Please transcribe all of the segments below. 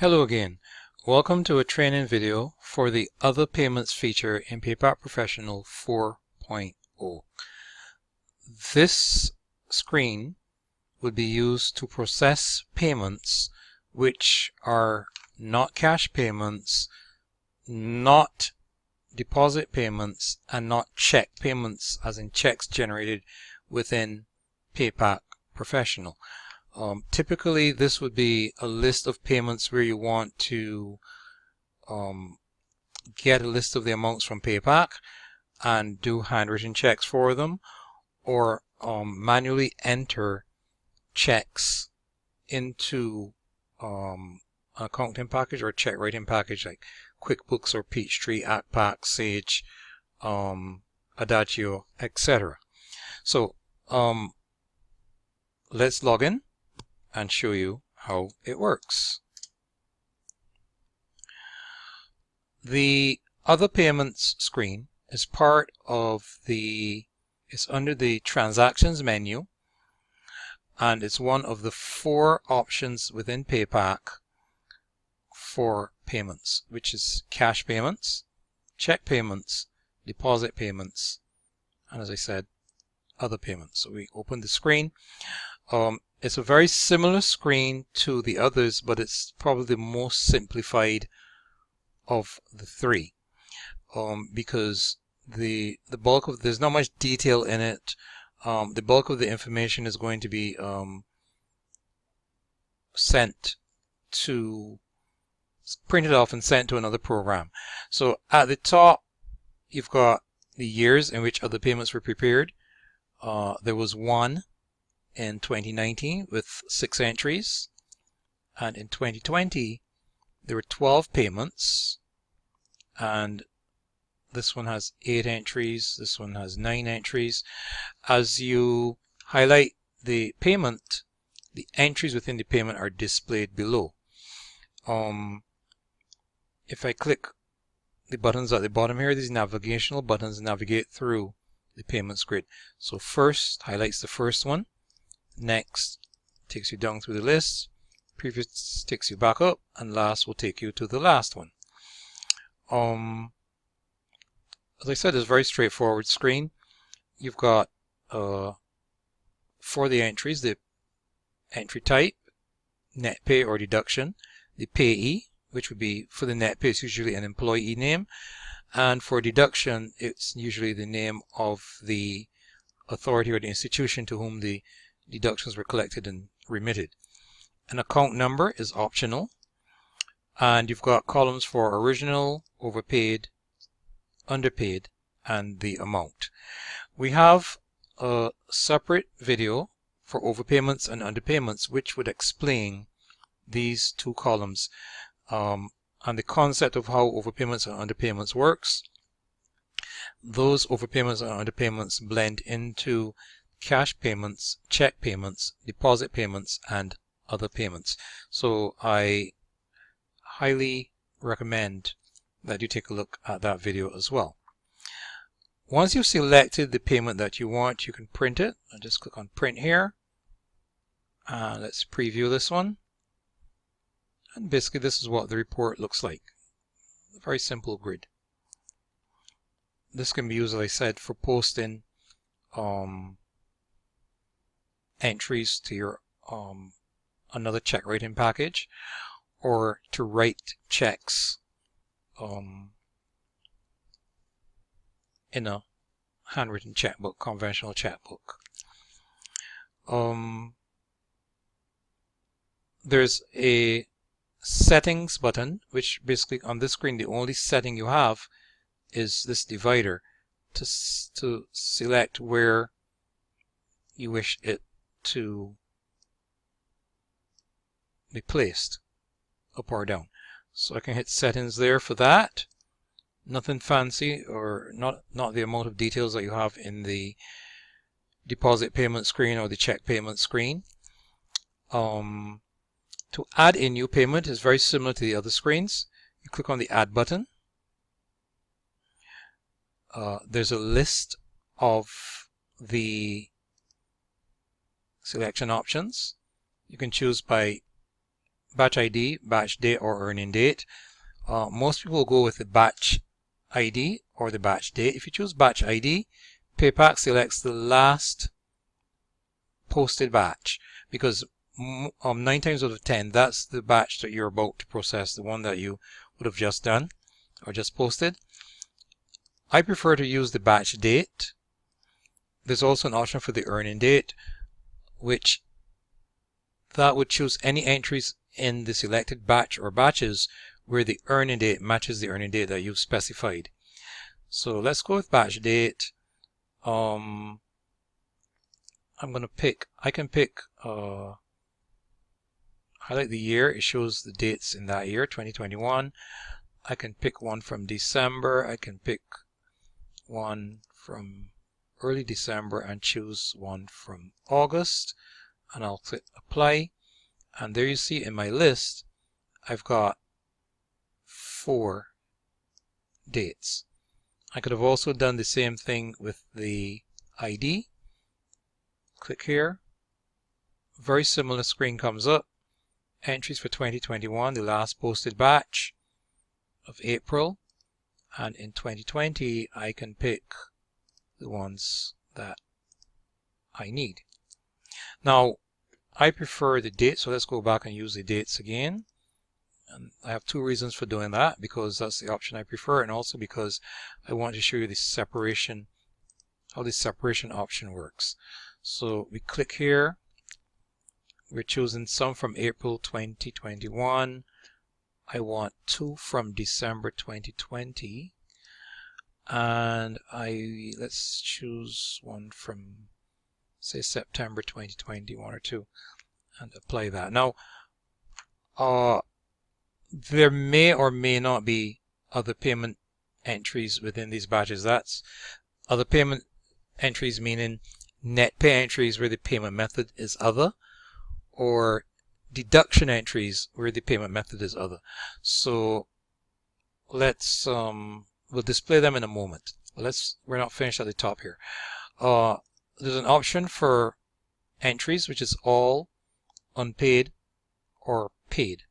Hello again. Welcome to a training video for the Other Payments feature in PayPak Professional 4.0. This screen would be used to process payments which are not cash payments, not deposit payments, and not check payments, as in checks generated within PayPak Professional. Typically, this would be a list of payments where you want to get a list of the amounts from PayPak and do handwritten checks for them, or manually enter checks into an accounting package or a check writing package like QuickBooks or Peachtree, ActPack, Sage, Adagio, etc. So let's log in and show you how it works. The Other Payments screen is part of it's under the Transactions menu, and it's one of the 4 options within PayPak for payments, which is cash payments, check payments, deposit payments, and as I said, other payments. So we open the screen. It's a very similar screen to the others, but it's probably the most simplified of the 3, because the bulk of there's not much detail in it. The bulk of the information is going to be printed off and sent to another program. So at the top, you've got the years in which other payments were prepared. There was one in 2019 with 6 entries, and in 2020 there were 12 payments, and this one has 8 entries, this one has 9 entries. As you highlight the payment, the entries within the payment are displayed below. If I click the buttons at the bottom here, these navigational buttons navigate through the payments grid. So first highlights the first one, next takes you down through the list, previous takes you back up, and last will take you to the last one. As I said, it's a very straightforward screen. You've got for the entries, the entry type, net pay or deduction, the payee, which would be for the net pay, it's usually an employee name, and for deduction, it's usually the name of the authority or the institution to whom the deductions were collected and remitted. An account number is optional, and you've got columns for original, overpaid, underpaid, and the amount. We have a separate video for overpayments and underpayments which would explain these 2 columns and the concept of how overpayments and underpayments works. Those overpayments and underpayments blend into cash payments, check payments, deposit payments, and other payments. So I highly recommend that you take a look at that video as well. Once you've selected the payment that you want, you can print it. I'll just click on print here. Let's preview this one. And basically this is what the report looks like. A very simple grid. This can be used, as I said, for posting entries to your another check writing package, or to write checks in a handwritten checkbook, conventional checkbook. There's a settings button, which basically on this screen the only setting you have is this divider to select where you wish it to be placed, up or down. So I can hit settings there for that. Nothing fancy, or not the amount of details that you have in the deposit payment screen or the check payment screen. To add a new payment is very similar to the other screens. You click on the add button. There's a list of the selection options. You can choose by batch ID, batch date, or earning date. Most people will go with the batch ID or the batch date. If you choose batch ID, PayPak selects the last posted batch, because 9 times out of 10 that's the batch that you're about to process, the one that you would have just done or just posted. I prefer to use the batch date. There's also an option for the earning date, which that would choose any entries in the selected batch or batches where the earning date matches the earning date that you've specified. So let's go with batch date. I can pick highlight the year. It shows the dates in that year, 2021. I can pick one from December. I can pick one from early December and choose one from August, and I'll click apply, and there you see in my list I've got 4 dates. I could have also done the same thing with the ID. Click here. Very similar screen comes up. Entries for 2021, the last posted batch of April, and in 2020 I can pick the ones that I need. Now I prefer the date, so let's go back and use the dates again. And I have 2 reasons for doing that, because that's the option I prefer, and also because I want to show you the separation, how the separation option works. So we click here. We're choosing some from April 2021. I want 2 from December 2020, and let's choose one from, say, September 2020, 1 or 2, and apply that. Now there may or may not be other payment entries within these batches. That's other payment entries, meaning net pay entries where the payment method is other, or deduction entries where the payment method is other. So let's we'll display them in a moment. We're not finished at the top here. There's an option for entries which is all, unpaid, or paid.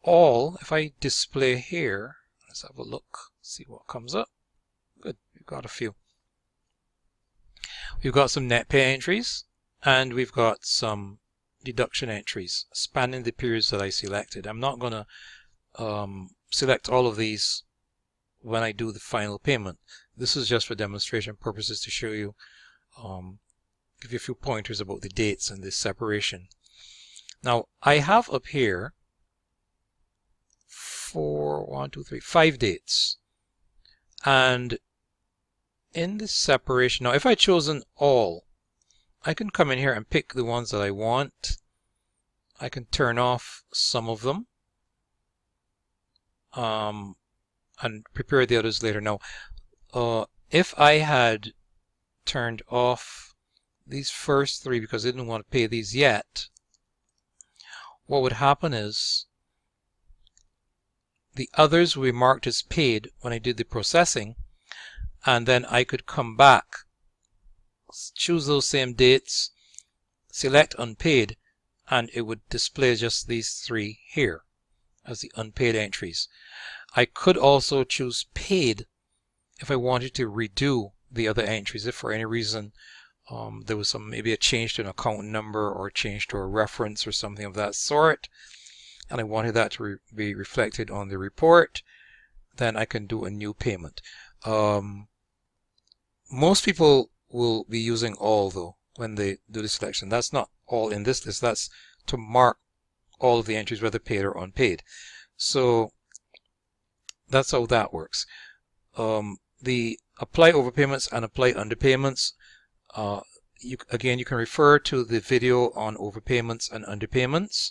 All, if I display here, let's have a look, see what comes up. Good, we've got a few. We've got some net pay entries, and we've got some deduction entries spanning the periods that I selected. I'm not going to select all of these when I do the final payment. This is just for demonstration purposes to show you, give you a few pointers about the dates and the separation. Now I have up here 5 dates, and in this separation, now if I chosen all, I can come in here and pick the ones that I want. I can turn off some of them and prepare the others later. Now if I had turned off these first 3 because I didn't want to pay these yet, what would happen is the others will be marked as paid when I did the processing, and then I could come back, choose those same dates, select unpaid, and it would display just these 3 here as the unpaid entries. I could also choose paid if I wanted to redo the other entries. If for any reason there was maybe a change to an account number or a change to a reference or something of that sort, and I wanted that to be reflected on the report, then I can do a new payment. Most people will be using all, though, when they do the selection. That's not all in this list. That's to mark all of the entries, whether paid or unpaid. So that's how that works. The apply overpayments and apply underpayments, again, you can refer to the video on overpayments and underpayments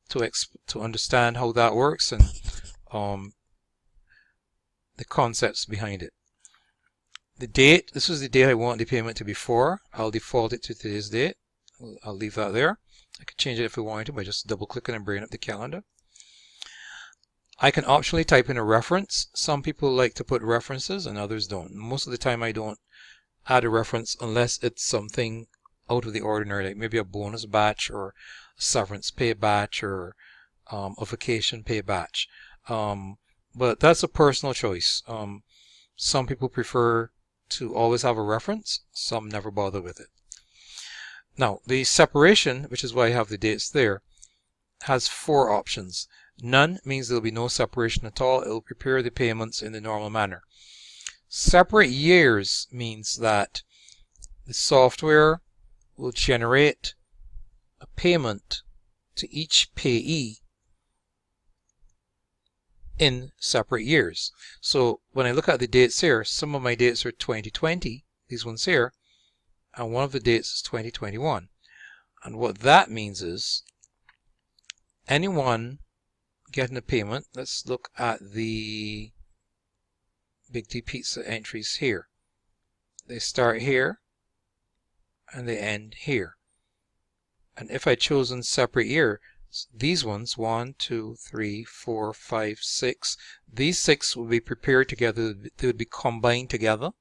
to understand how that works and the concepts behind it. The date, this is the date I want the payment to be for. I'll default it to today's date. I'll leave that there. I could change it if I wanted to by just double clicking and bringing up the calendar. I can optionally type in a reference. Some people like to put references and others don't. Most of the time I don't add a reference unless it's something out of the ordinary, like maybe a bonus batch or a severance pay batch or a vacation pay batch. But that's a personal choice. Some people prefer to always have a reference. Some never bother with it. Now, the separation, which is why I have the dates there, has 4 options. None means there will be no separation at all. It will prepare the payments in the normal manner. Separate years means that the software will generate a payment to each payee in separate years. So when I look at the dates here, some of my dates are 2020, these ones here, and one of the dates is 2021. And what that means is anyone getting a payment, let's look at the Big D Pizza entries here. They start here and they end here. And if I chosen separate year, these ones, 1, 2, 3, 4, 5, 6, these 6 will be prepared together, they would be combined together,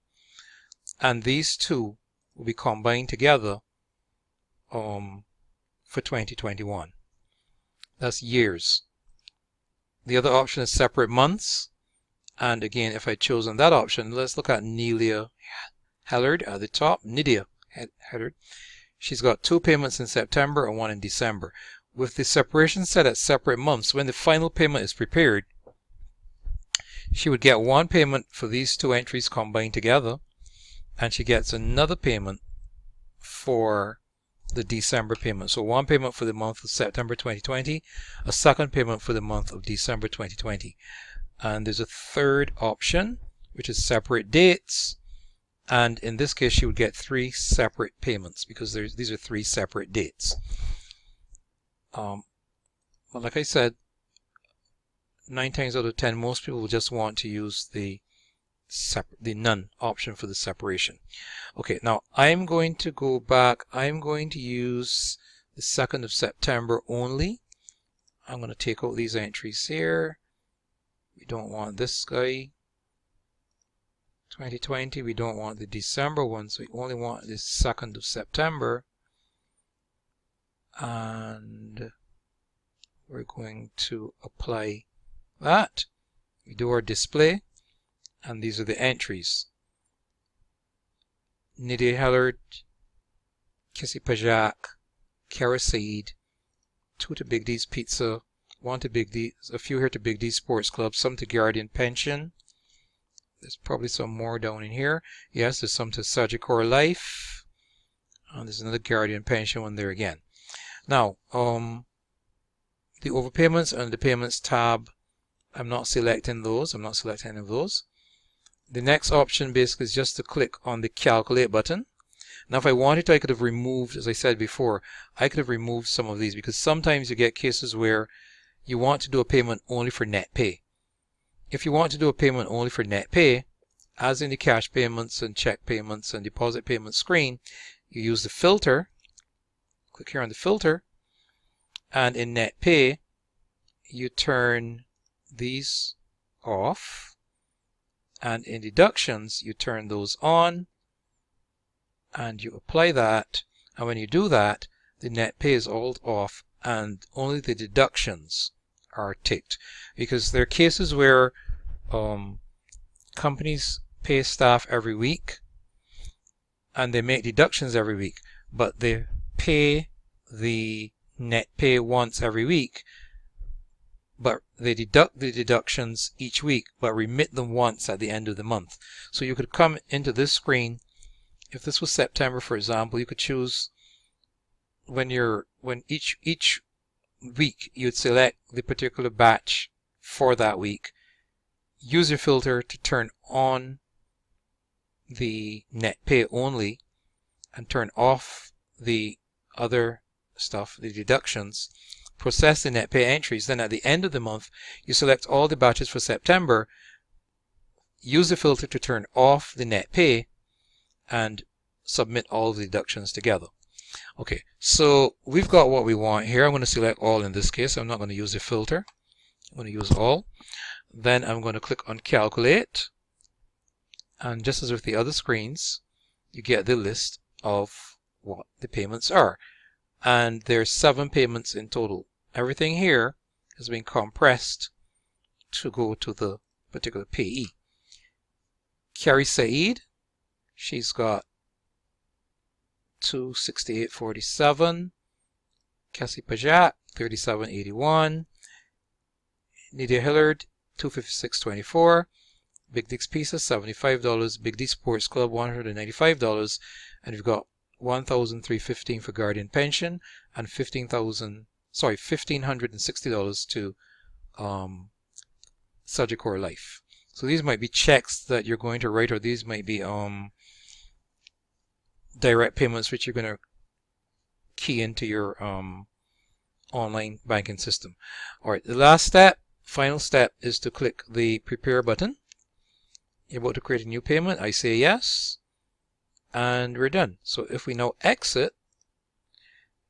and these 2 will be combined together for 2021. That's years. The other option is separate months, and again, if I chosen that option, let's look at Nelia Hellard at the top. Nydia Hellard. She's got 2 payments in September and 1 in December. With the separation set at separate months, when the final payment is prepared, she would get 1 payment for these 2 entries combined together, and she gets another payment for the December payment. So 1 payment for the month of September 2020, a second payment for the month of December 2020. And there's a third option, which is separate dates. And in this case, she would get 3 separate payments because these are 3 separate dates. But like I said, 9 times out of 10, most people will just want to use the none option for the separation. Okay, now I'm going to go back. I'm going to use the 2nd of September only. I'm going to take out these entries here. We don't want this guy. 2020, we don't want the December ones. We only want the 2nd of September. And we're going to apply that. We do our display, and these are the entries. Nydia Hellard, Kissy Pajak, Kara Said, 2 to Big D's Pizza, 1 to Big D, a few here to Big D Sports Club, some to Guardian Pension. There's probably some more down in here. Yes, there's some to Sagicor Life, and there's another Guardian Pension one there again. Now, the overpayments and the payments tab, I'm not selecting those. I'm not selecting any of those. The next option basically is just to click on the calculate button. Now if I wanted to, I could have removed, as I said before, I could have removed some of these because sometimes you get cases where you want to do a payment only for net pay. If you want to do a payment only for net pay, as in the cash payments and check payments and deposit payment screen, you use the filter. Click here on the filter, and in net pay, you turn these off, and in deductions, you turn those on, and you apply that, and when you do that, the net pay is all off, and only the deductions are ticked. Because there are cases where companies pay staff every week, and they make deductions every week, but they pay the net pay once every week, but they deduct the deductions each week, but remit them once at the end of the month. So you could come into this screen. If this was September, for example, you could choose when each week you'd select the particular batch for that week. Use your filter to turn on the net pay only and turn off the other stuff, the deductions. Process the net pay entries. Then at the end of the month, you select all the batches for September, use the filter to turn off the net pay, and submit all the deductions together. Okay, so we've got what we want here. I'm going to select all in this case. I'm not going to use a filter. I'm going to use all. Then I'm going to click on calculate. And just as with the other screens, you get the list of what the payments are. And there's 7 payments in total. Everything here has been compressed to go to the particular payee. Carrie Saeed, she's got $268.47. Cassie Pajat, $37.81. Nydia Hillard, $256.24. Big Dick's Pizza, $75. Big D Sports Club, $195. And we've got $1,315 for Guardian Pension and $1,560 to Sagicor Life. So these might be checks that you're going to write, or these might be direct payments which you're going to key into your online banking system. All right, the last step, final step, is to click the prepare button. You're about to create a new payment. I say yes, and we're done. So if we now exit,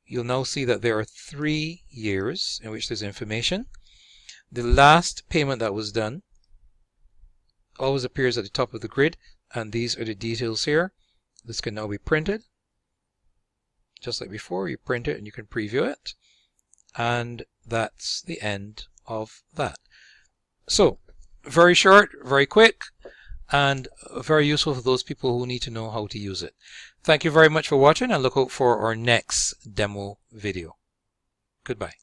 you'll now see that there are 3 years in which there's information. The last payment that was done always appears at the top of the grid, and these are the details here. This can now be printed. Just like before, you print it and you can preview it. And that's the end of that. So, very short, very quick, and very useful for those people who need to know how to use it. Thank you very much for watching, and look out for our next demo video. Goodbye.